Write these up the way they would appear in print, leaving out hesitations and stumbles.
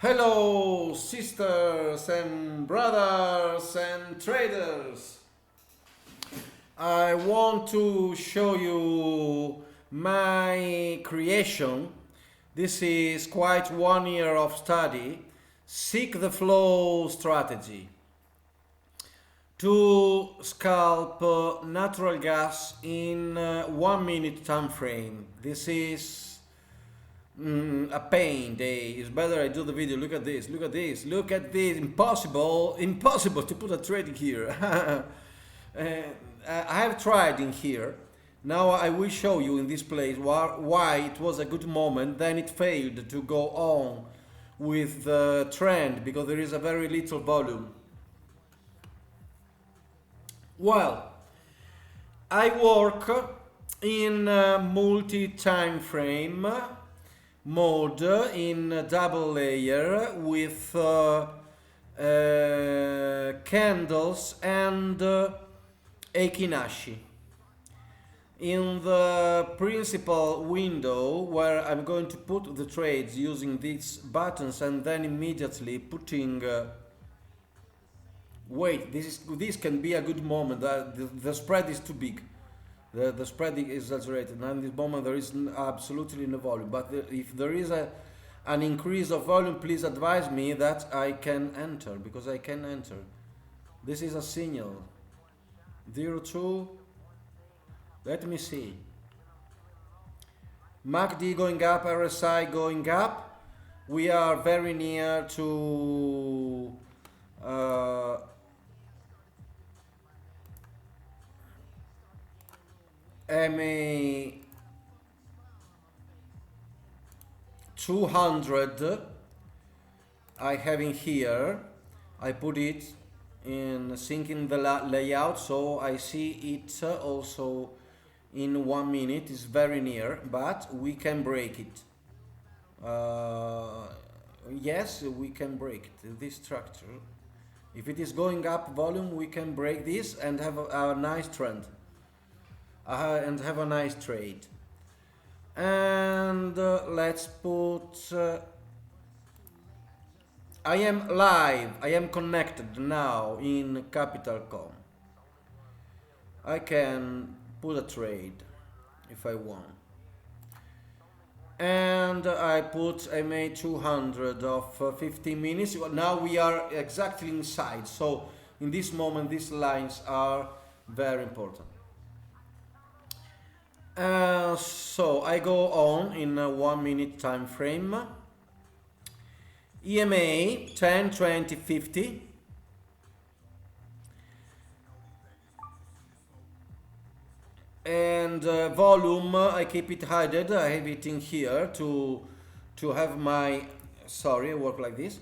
Hello, sisters and brothers and traders. I want to show you my creation. This is quite 1 year of study. Seek the flow strategy to scalp natural gas in 1 minute time frame. This is a pain day. It's better I do the video. Look at this. Look at this. Look at this. Impossible to put a trading here. I have tried in here. Now I will show you in this place why it was a good moment. Then it failed to go on with the trend because there is a very little volume. Well, I work in multi-time frame mode in double layer with candles and Eikinashi. In the principal window where I'm going to put the trades using these buttons and then immediately putting wait, this can be a good moment. The spread is too big. The spread is exaggerated. And in this moment there is absolutely no volume. But if there is an increase of volume, please advise me that I can enter, because I can enter. This is a signal. 02. Let me see. MACD going up, RSI going up. We are very near to MA 200 I have in here. I put it in syncing the layout, so I see it also in 1 minute. It's very near, but we can break it. Yes, we can break it, this structure. If it is going up volume, we can break this and have a nice trend. And have a nice trade. And let's put I am live, I am connected now in Capital.com. I can put a trade if I want. And I put MA 200 of 15 minutes. Now we are exactly inside. So in this moment, these lines are very important. So I go on in a 1 minute time frame. EMA 10, 20, 50. And volume, I keep it hidden. I have it in here to have my, sorry, I work like this,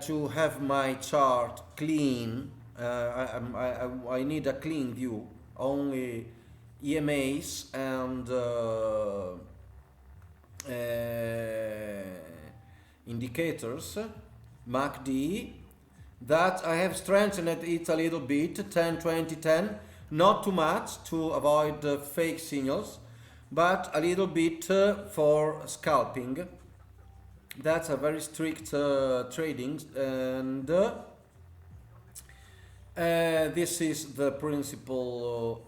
to have my chart clean. I need a clean view, only EMAs and indicators. MACD, that I have strengthened it a little bit, 10, 20, 10, not too much to avoid fake signals, but a little bit for scalping. That's a very strict trading, and this is the principal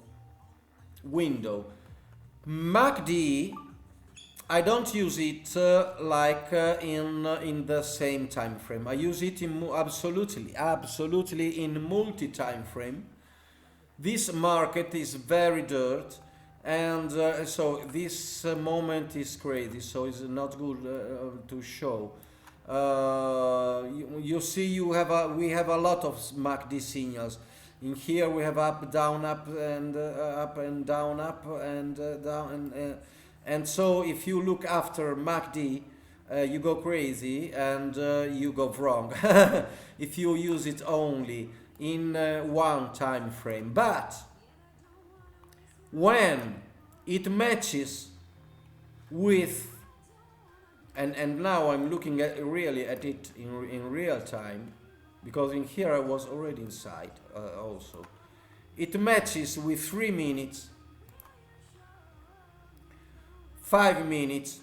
window. MACD, I don't use it like in the same time frame. I use it in absolutely in multi time frame. This market is very dirt, and so this moment is crazy, so it's not good to show. You see, we have a lot of MACD signals. In here we have up, down, up, and up and down, down, and so if you look after MACD, you go crazy and you go wrong if you use it only in one time frame. But when it matches with, and now I'm looking at really at it in real time, because in here I was already inside also. It matches with 3 minutes, 5 minutes,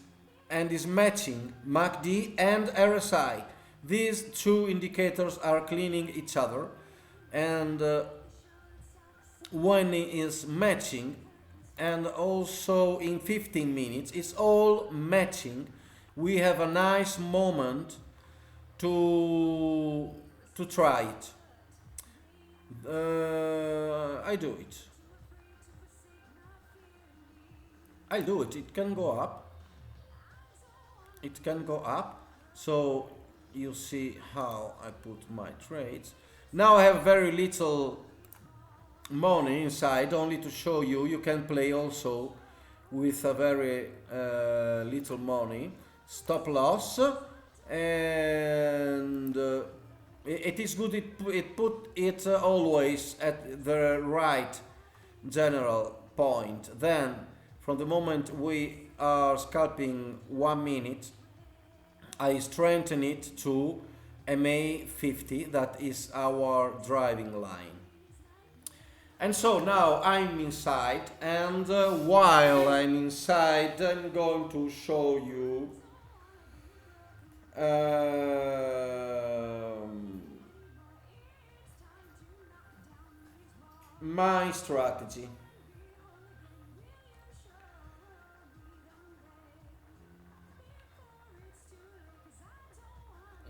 and is matching MACD and RSI. These two indicators are cleaning each other, and when it is matching, and also in 15 minutes it's all matching, we have a nice moment to try it. I do it. I do it. It can go up. It can go up. So you see how I put my trades. Now I have very little money inside, only to show you. You can play also with a very little money. Stop loss, and it is good. It put it always at the right general point. Then, from the moment we are scalping 1 minute, I strengthen it to MA50. That is our driving line. And so now I'm inside, and while I'm inside, I'm going to show you my strategy.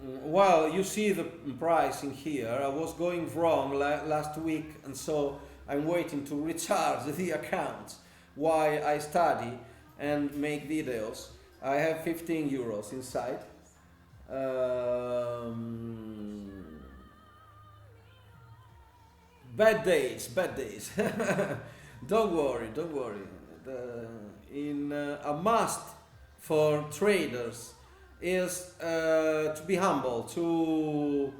Well, you see the price in here. I was going wrong last week, and so I'm waiting to recharge the account while I study and make videos. I have 15 euros inside. Bad days, bad days. Don't worry, don't worry. A must for traders is to be humble, to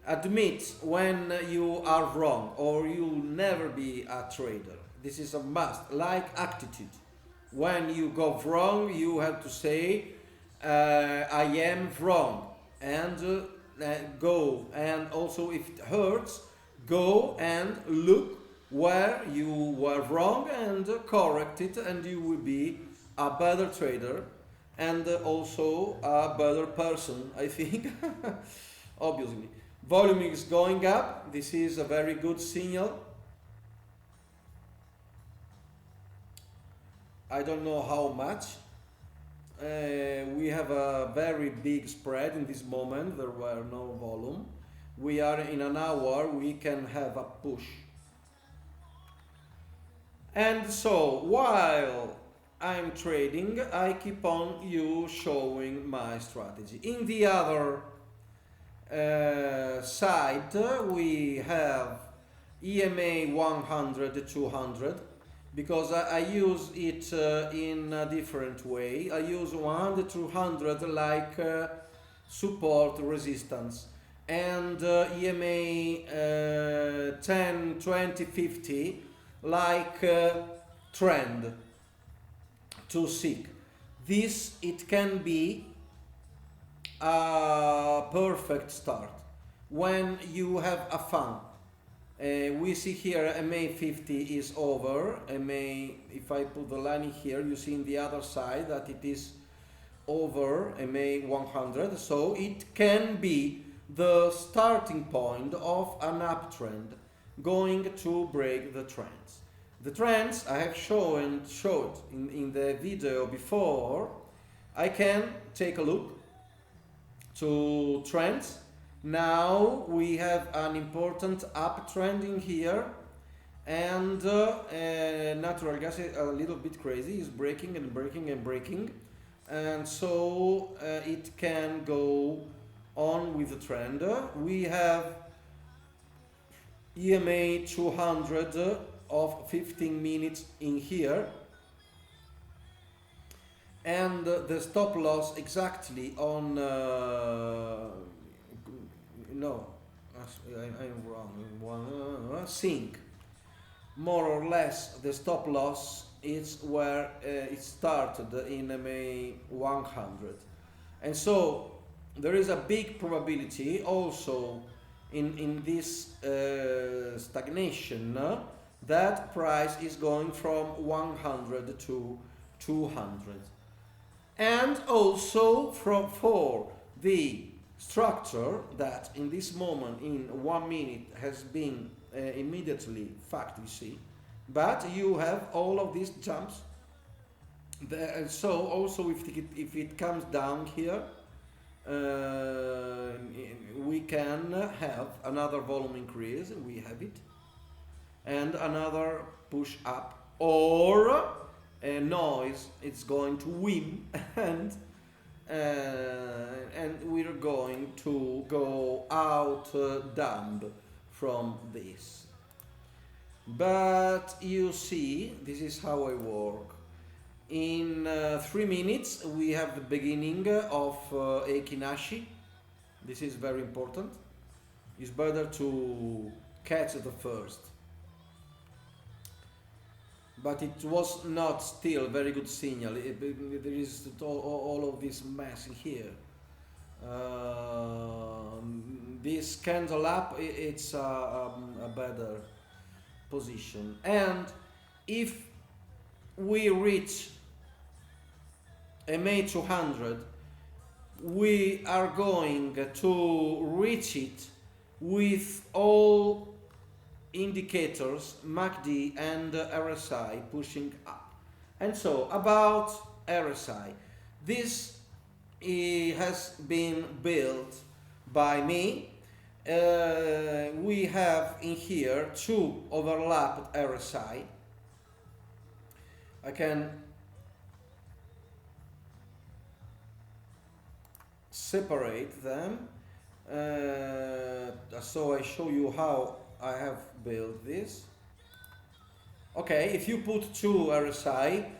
admit when you are wrong, or you'll never be a trader. This is a must, like attitude. When you go wrong, you have to say, I am wrong, and go. And also, if it hurts, go and look where you were wrong and correct it, and you will be a better trader and also a better person, I think. Obviously, volume is going up. This is a very good signal. I don't know how much. We have a very big spread in this moment. There were no volume. We are in an hour. We can have a push. And so while I'm trading, I keep on showing my strategy. In the other side, we have EMA 100, 200, because I use it in a different way. I use 100, 200 like support resistance, and EMA 10, 20, 50 like trend to seek. This, it can be a perfect start when you have a fun. We see here MA50 is over. If I put the line in here, you see in the other side that it is over MA100. So it can be the starting point of an uptrend going to break the trends. The trends I have showed in the video before. I can take a look to trends. Now we have an important uptrend in here, and natural gas is a little bit crazy, is breaking and breaking and breaking, and so it can go on with the trend. We have EMA 200 of 15 minutes in here, and the stop loss exactly on no, I'm wrong. Sync. More or less, the stop loss is where it started in MA 100, and so there is a big probability also in this stagnation that price is going from 100 to 200, and also for the structure that in this moment in 1 minute has been immediately fact, you see, but you have all of these jumps. So also if it comes down here, we can have another volume increase, we have it, and another push up, or a noise, it's going to win, and we're going to go out dumb from this. But you see, this is how I work. In 3 minutes we have the beginning of Eikinashi. This is very important. It's better to catch the first. But it was not still a very good signal. There is all of this mess here. This candle up, it's a better position. And if we reach MA 200, we are going to reach it with all indicators, MACD and RSI pushing up. And so about RSI, this has been built by me. We have in here 2 overlapped RSI. I can separate them, so I show you how I have built this. Okay, if you put 2 RSI,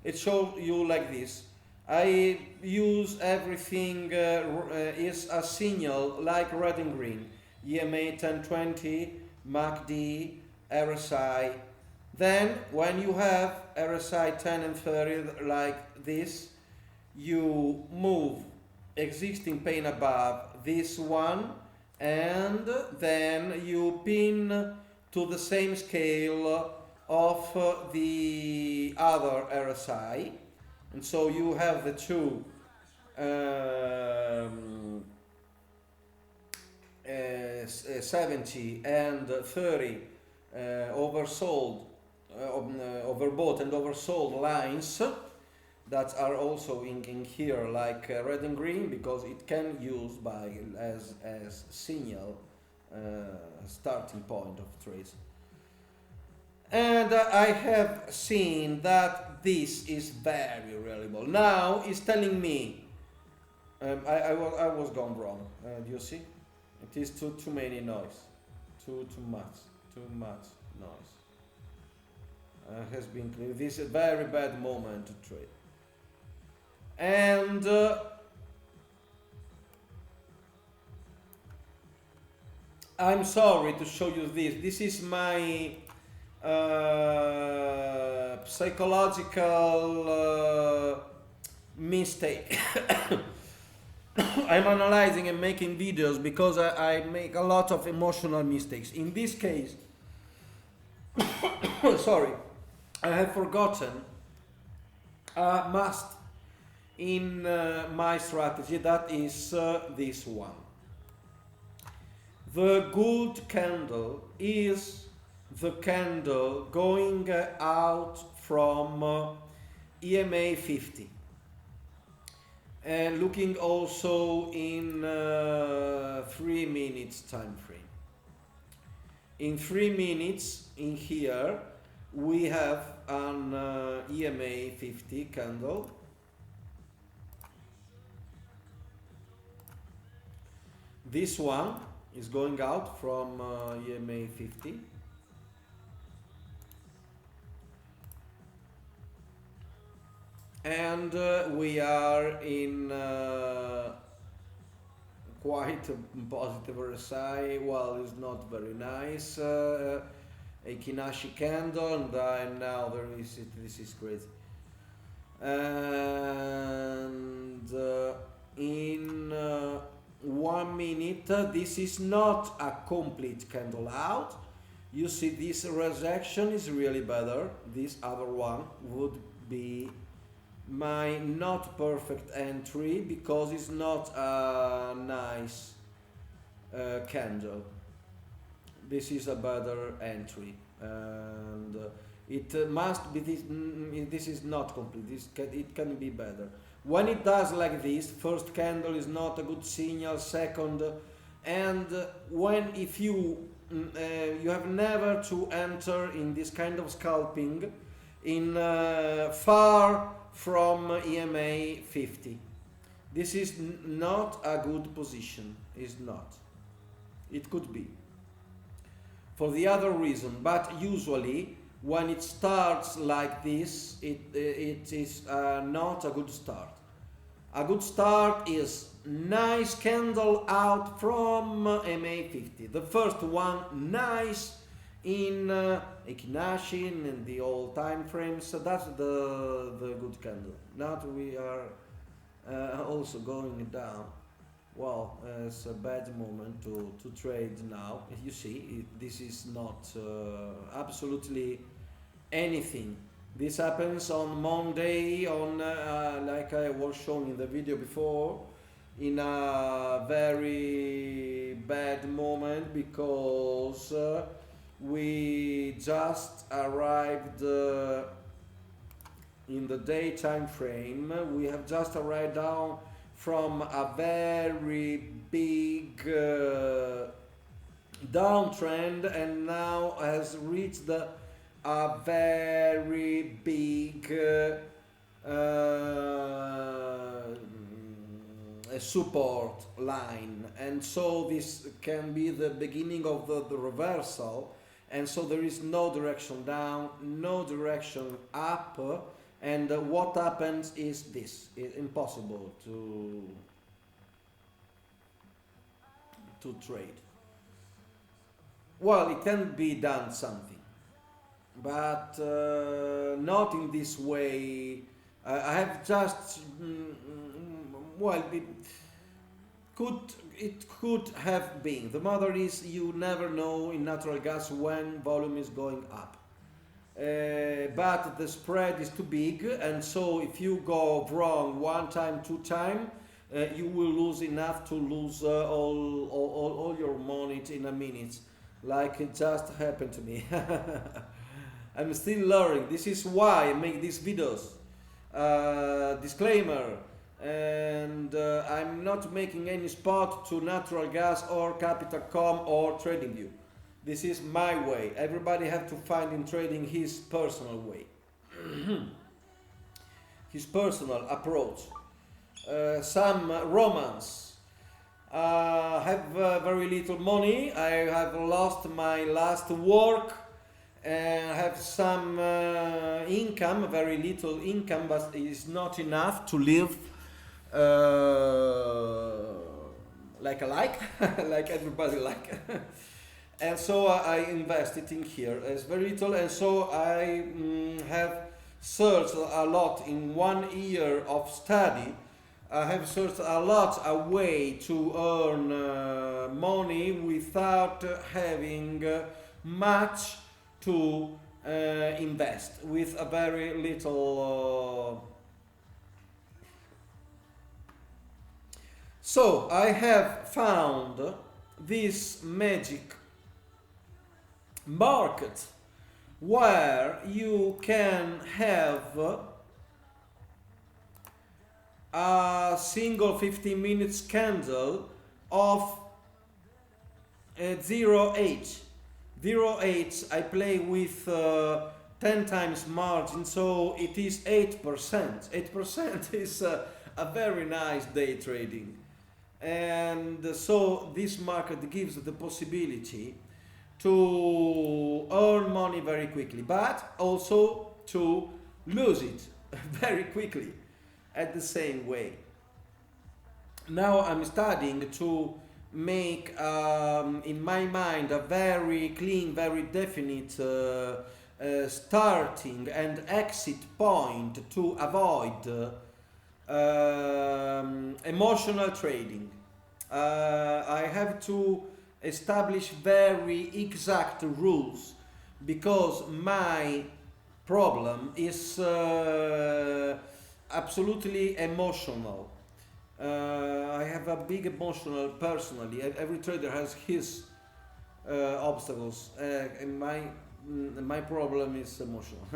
it shows you like this. I use everything is a signal like red and green, EMA 1020, MACD, RSI. Then when you have RSI 10 and 30 like this, you move existing pane above this one, and then you pin to the same scale of the other RSI, and so you have the 2 70 and 30 oversold, overbought and oversold lines that are also in here like red and green, because it can use by as signal starting point of trades. And I have seen that this is very reliable. Now it's telling me I was gone wrong. Do you see? It is too many noise, too much noise. Has been clear. This is a very bad moment to trade. And I'm sorry to show you this. This is my psychological mistake. I'm analyzing and making videos because I make a lot of emotional mistakes. In this case, sorry, I have forgotten a must in my strategy, that is this one. The good candle is the candle going out from EMA 50. And looking also in 3 minutes time frame. In 3 minutes in here we have an EMA 50 candle. This one is going out from EMA 50. And we are in quite a positive RSI. Well, it's not very nice. Eikinashi candle, and now there is it. This is crazy. And in 1 minute, this is not a complete candle out. You see, this rejection is really better. This other one would be my not perfect entry because it's not a nice candle. This is a better entry, and it must be this. This is not complete. It can be better. When it does like this, first candle is not a good signal. Second, and when if you you have never to enter in this kind of scalping in far from EMA 50. This is not a good position. Is not. It could be for the other reason, but usually when it starts like this, it is not a good start. A good start is nice candle out from MA50. The first one, nice in Ikinashi and the old time frames. So that's the good candle. Now we are also going down. Well, it's a bad moment to trade now. You see, this is not absolutely anything. This happens on Monday, on like I was showing in the video before, in a very bad moment because we just arrived in the daytime frame. We have just arrived down from a very big downtrend and now has reached a very big support line, and so this can be the beginning of the reversal, and so there is no direction down, no direction up, and what happens is this. It's impossible to trade. Well, it can be done something, but not in this way. I have just well, it could have been. The matter is, you never know in natural gas when volume is going up. But the spread is too big, and so if you go wrong one time, two time, you will lose enough to lose all your money in a minute, like it just happened to me. I'm still learning. This is why I make these videos. Disclaimer, and I'm not making any spot to natural gas or Capital.com or TradingView. This is my way. Everybody have to find in trading his personal way, his personal approach. Some Romans have very little money. I have lost my last work and have some income, very little income, but it is not enough to live like like everybody like. And so I invested in here. It's very little, and so I have searched a lot in 1 year of study. I have searched a lot a way to earn money without having much to invest, with a very little. So I have found this magic market where you can have a single 15 minutes candle of 0.8. 0.8 I play with 10 times margin, so it is 8%. 8% is a very nice day trading, and so this market gives the possibility to earn money very quickly, but also to lose it very quickly at the same way. Now I'm studying to make in my mind a very clean, very definite starting and exit point to avoid emotional trading. I have to establish very exact rules because my problem is absolutely emotional. I have a big emotional personally. Every trader has his obstacles, and my problem is emotional.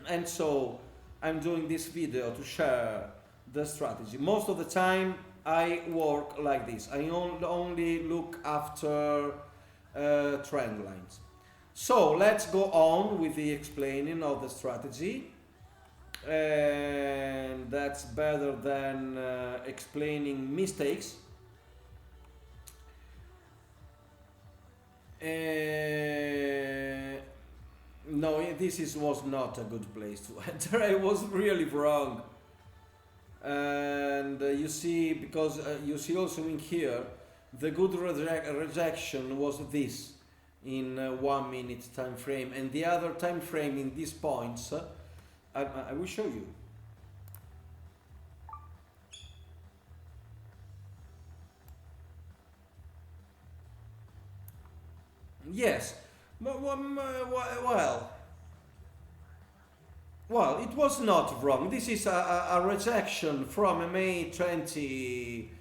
And so I'm doing this video to share the strategy. Most of the time I work like this. I only look after trend lines. So let's go on with the explaining of the strategy, and that's better than explaining mistakes. No, was not a good place to enter. I was really wrong. And you see, because you see also in here, the good rejection was this in 1 minute time frame, and the other time frame in these points, I will show you. Yes, well, it was not wrong. This is a rejection from May 20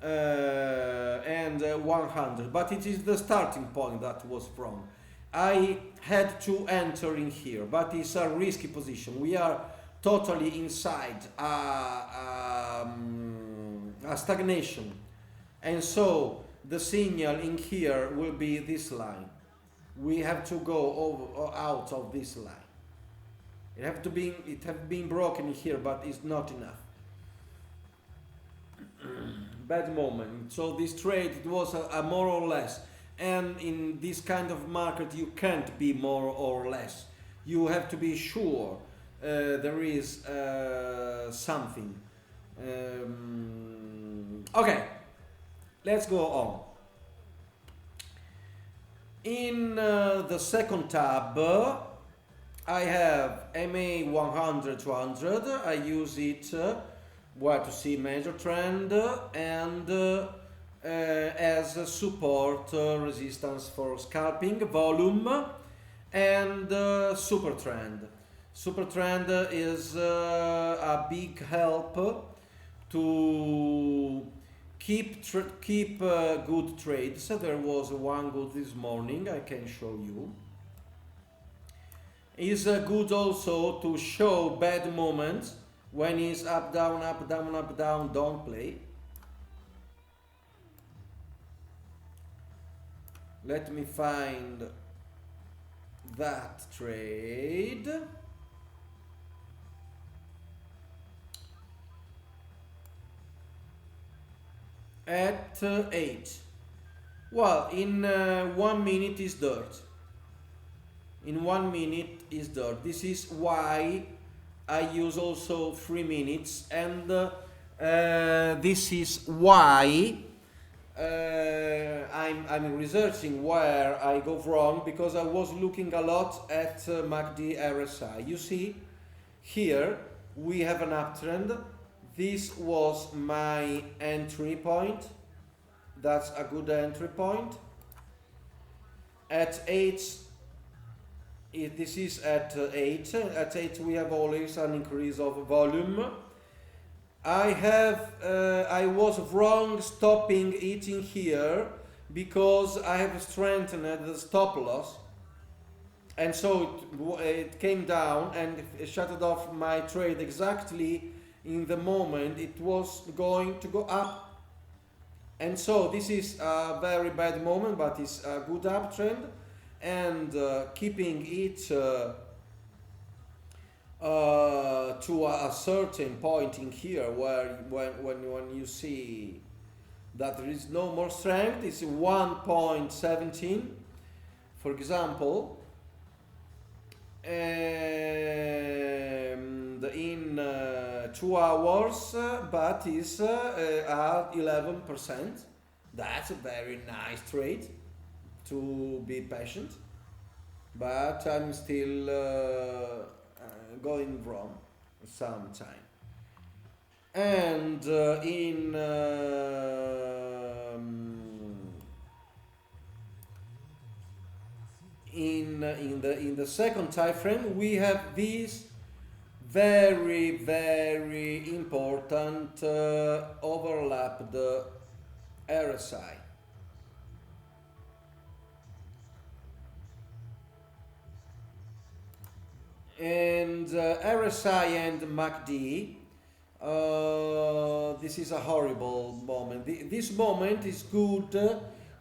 and 100, but it is the starting point that was wrong. I had to enter in here, but it's a risky position. We are totally inside a stagnation, and so the signal in here will be this line. We have to go over or out of this line. It have been broken here, but it's not enough. Bad moment. So this trade, it was a more or less, and in this kind of market you can't be more or less. You have to be sure there is something. Okay, let's go on. In the second tab, I have MA 100 200. I use it where to see major trend and as a support resistance for scalping, volume, and super trend. Super trend is a big help to keep good trades. There was one good this morning, I can show you. Is good also to show bad moments when it's up down up down up down. Don't play. Let me find that trade. At 8. Well, in 1 minute is dirt. In 1 minute is dirt. This is why I use also 3 minutes, and this is why I'm researching where I go wrong, because I was looking a lot at MACD RSI. You see, here we have an uptrend. This was my entry point. That's a good entry point. At 8, this is at 8. At 8 we have always an increase of volume. I was wrong stopping it in here because I have strengthened the stop loss, and so it came down and it shut off my trade exactly in the moment it was going to go up. And so this is a very bad moment, but it's a good uptrend, and keeping it to a certain point in here, where when you see that there is no more strength, it's 1.17, for example, and in 2 hours, but is at 11%. That's a very nice trade to be patient, but I'm still going wrong sometime. And in the second time frame we have this very, very important overlap the RSI. And RSI and MACD, this is a horrible moment. This moment is good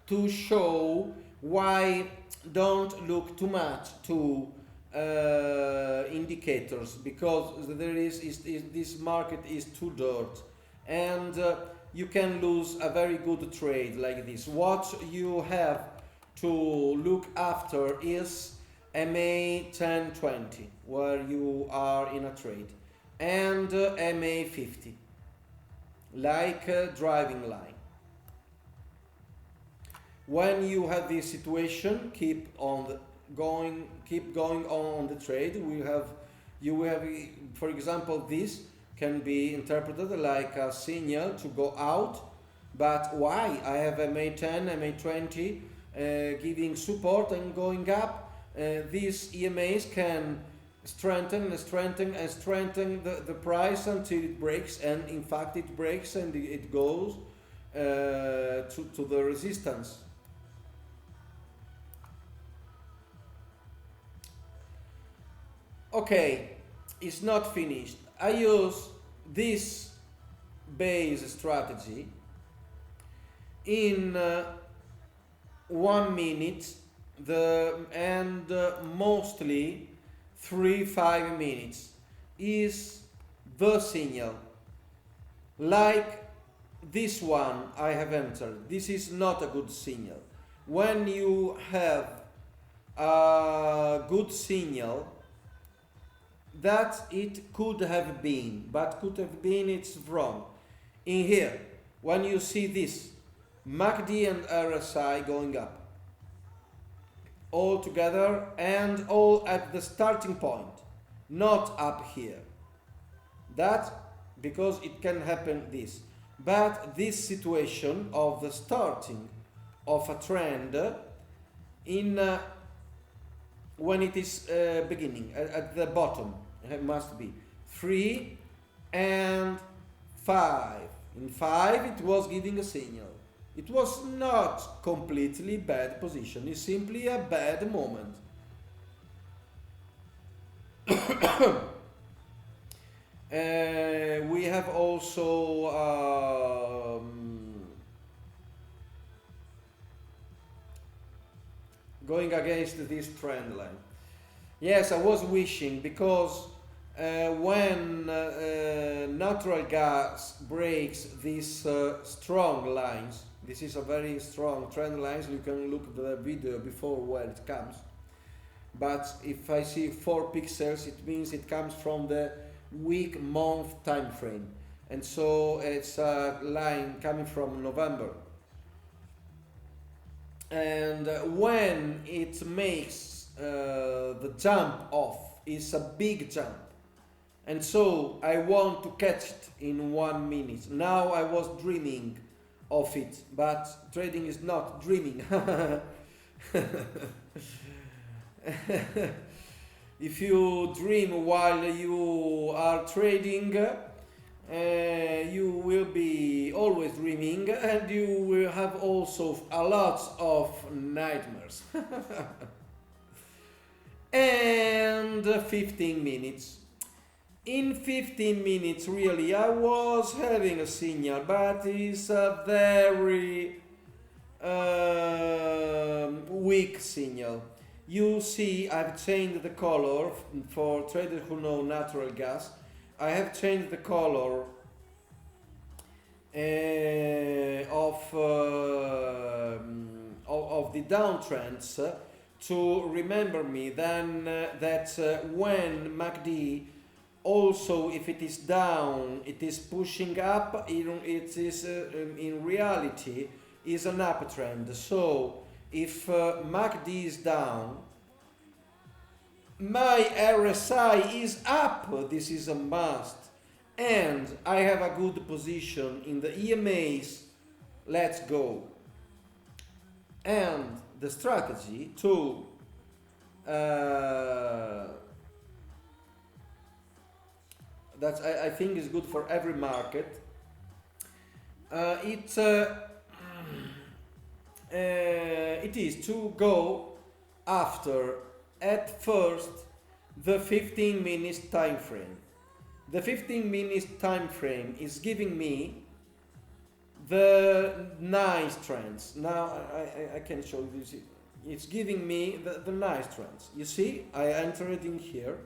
to show why don't look too much to indicators, because this market is too dirt, and you can lose a very good trade like this. What you have to look after is MA 1020, where you are in a trade, and MA 50, like a driving line. When you have this situation, keep going on the trade. You have, for example, this can be interpreted like a signal to go out. But why? I have MA10, MA20 giving support and going up. These EMAs can strengthen the price until it breaks, and in fact it breaks and it goes to the resistance. Okay, it's not finished. I use this base strategy in 1 minute, and mostly 3-5 minutes is the signal. Like this one I have entered. This is not a good signal. When you have a good signal, that it could have been, but could have been, it's wrong. In here, when you see this, MACD and RSI going up, all together and all at the starting point, not up here. That, because it can happen this. But this situation of the starting of a trend in when it is beginning, at the bottom, it must be 3 and 5. In 5 it was giving a signal. It was not completely bad position, it's simply a bad moment. We have also going against this trend line. Yes, I was wishing, because when natural gas breaks these strong lines, this is a very strong trend lines. You can look at the video before where it comes. But if I see 4 pixels, it means it comes from the week month time frame, and so it's a line coming from November. And when it makes the jump off, is a big jump, and so I want to catch it in 1 minute. Now I was dreaming of it, but trading is not dreaming. If you dream while you are trading, you will be always dreaming, and you will have also a lot of nightmares. And 15 minutes. In 15 minutes, really, I was having a signal, but it's a very weak signal. You see, I've changed the color for traders who know natural gas. I have changed the color of the downtrends to remember me then that when MACD, also if it is down, it is pushing up. It is in reality is an uptrend. So if MACD is down, my RSI is up. This is a must, and I have a good position in the EMAs. Let's go. And the strategy to that I think is good for every market. It is to go after at first the 15 minutes time frame. The 15 minutes time frame is giving me the nice trends. Now I can show you this. It's giving me the nice trends. You see, I entered in here.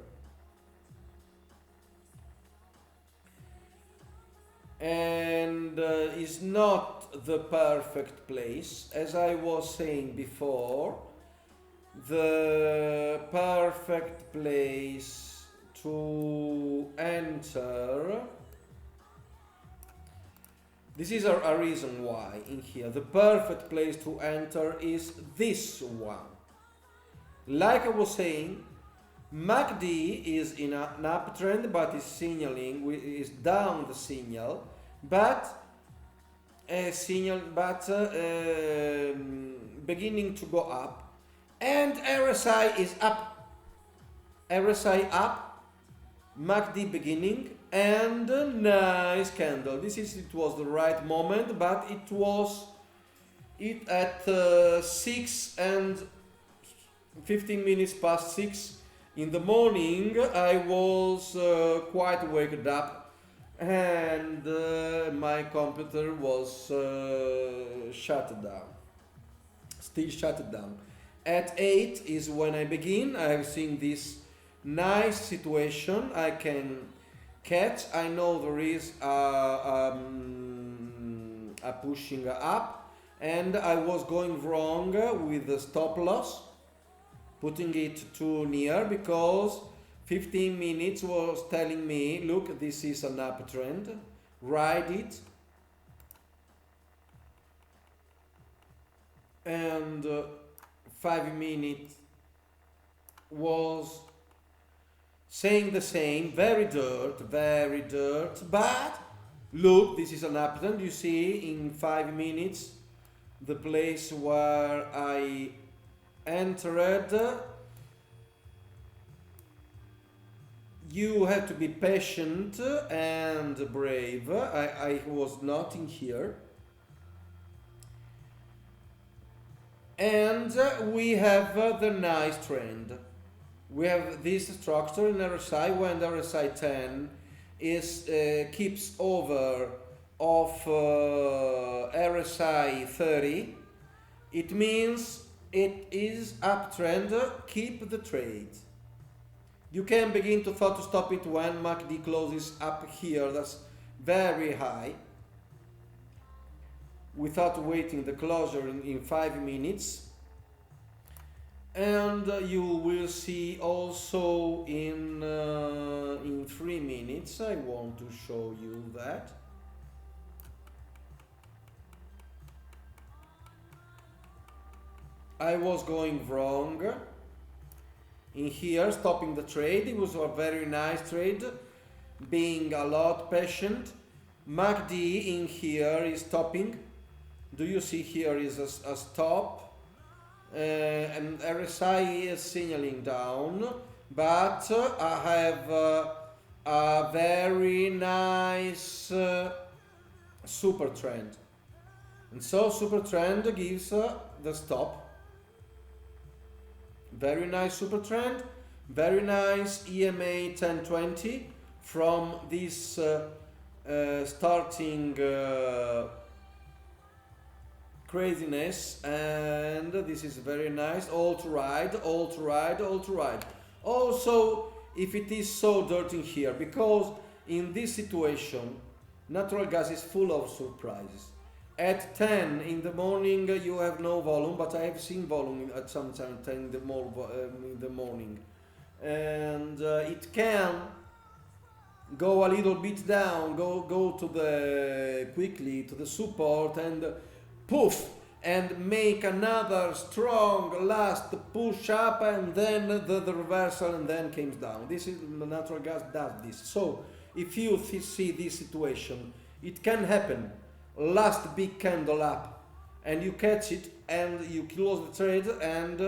And is not the perfect place. As I was saying before, the perfect place to enter, this is a reason why in here. The perfect place to enter is this one. Like I was saying, MACD is in an uptrend, but is signaling, is down the signal, but beginning to go up, and RSI is up. RSI up, MACD beginning, and a nice candle. It was the right moment, but it was at 6 and 15 minutes past 6 in the morning. I was quite waked up, and my computer was shut down, still shut down. At 8 is when I begin. I have seen this nice situation I can catch. I know there is a pushing up, and I was going wrong with the stop loss, putting it too near, because 15 minutes was telling me, look, this is an uptrend, ride it. And 5 minutes was saying the same, very dirt, but look, this is an uptrend. You see in 5 minutes the place where I entered. You have to be patient and brave. I was not in here. And we have the nice trend. We have this structure in RSI when the RSI 10 is keeps over of RSI 30. It means it is uptrend. Keep the trade. You can begin to thought to stop it when MACD closes up here. That's very high, without waiting the closure in 5 minutes. And you will see also in 3 minutes. I want to show you that. I was going wrong in here, stopping the trade. It was a very nice trade, being a lot patient. MACD in here is stopping. Do you see here is a stop? And RSI is signaling down, but I have a very nice super trend, and so super trend gives the stop. Very nice super trend, very nice EMA 1020 from this starting craziness, and this is very nice. All to ride. Also, if it is so dirty in here, because in this situation natural gas is full of surprises. At 10 in the morning you have no volume, but I have seen volume at some time 10 in the morning, and it can go a little bit down, go to the quickly to the support, and poof, and make another strong last push up, and then the reversal, and then comes down. This is the natural gas does this. So if you see this situation, it can happen. Last big candle up, and you catch it, and you close the trade, and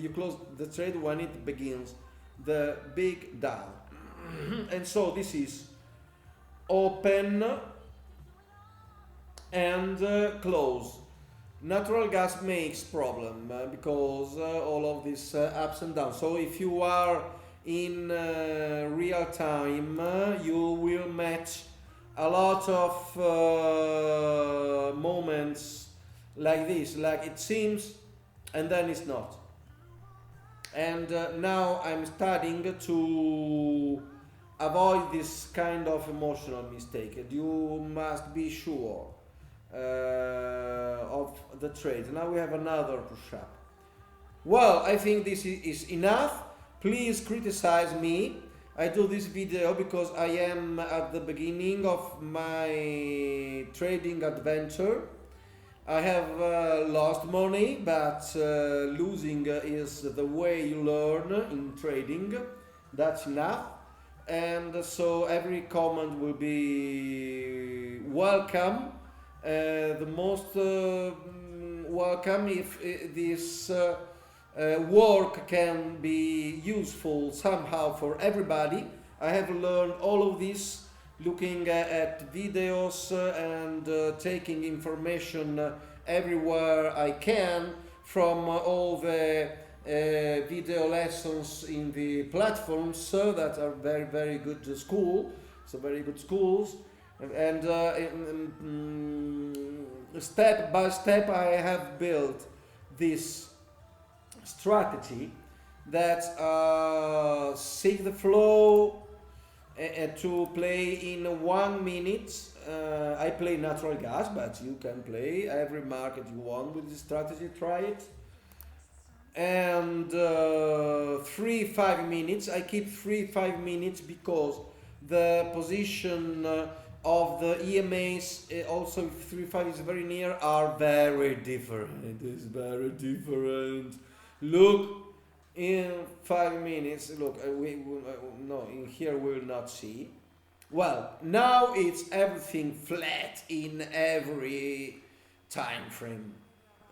you close the trade when it begins the big down. And so this is open and close. Natural gas makes problem because all of these ups and downs. So if you are in real time, you will match a lot of moments like this, like it seems and then it's not. And now I'm studying to avoid this kind of emotional mistake. You must be sure of the trade. Now we have another push-up. Well, I think this is enough. Please criticize me. I do this video because I am at the beginning of my trading adventure. I have lost money, but losing is the way you learn in trading. That's enough. And so every comment will be welcome. The most welcome if this work can be useful somehow for everybody. I have learned all of this looking at videos and taking information everywhere I can from all the video lessons in the platforms that are very, very good school, so very good schools. And step by step I have built this strategy that seek the flow to play in 1 minute. I play natural gas, but you can play every market you want with this strategy. Try it. And 3-5 minutes. I keep 3-5 minutes because the position of the EMAs also 3-5 is very near are very different. It's very different. Look in 5 minutes. Look, no, in here we will not see. Well, now it's everything flat in every time frame.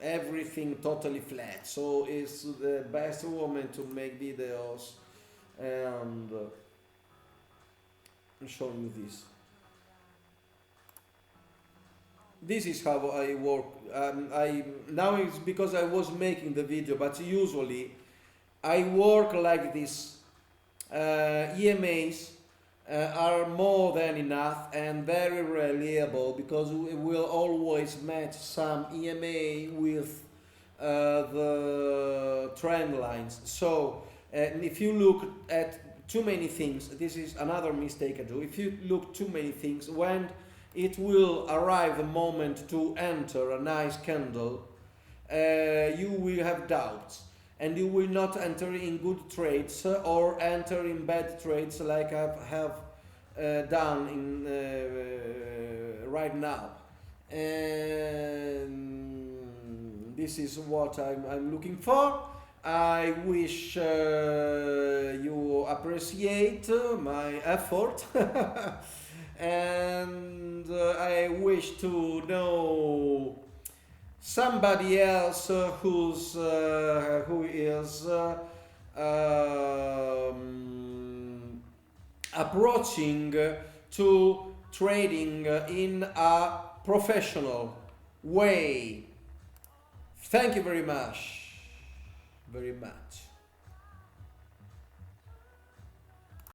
Everything totally flat. So it's the best moment to make videos and show you this. This is how I work. Now it's because I was making the video, but usually I work like this. EMAs are more than enough and very reliable because we will always match some EMA with the trend lines. So if you look at too many things, this is another mistake I do. If you look too many things, when it will arrive the moment to enter a nice candle, you will have doubts and you will not enter in good trades or enter in bad trades like I have done in right now. And this is what I'm looking for. I wish you appreciate my effort. And I wish to know somebody else who is approaching to trading in a professional way. Thank you very much. Very much.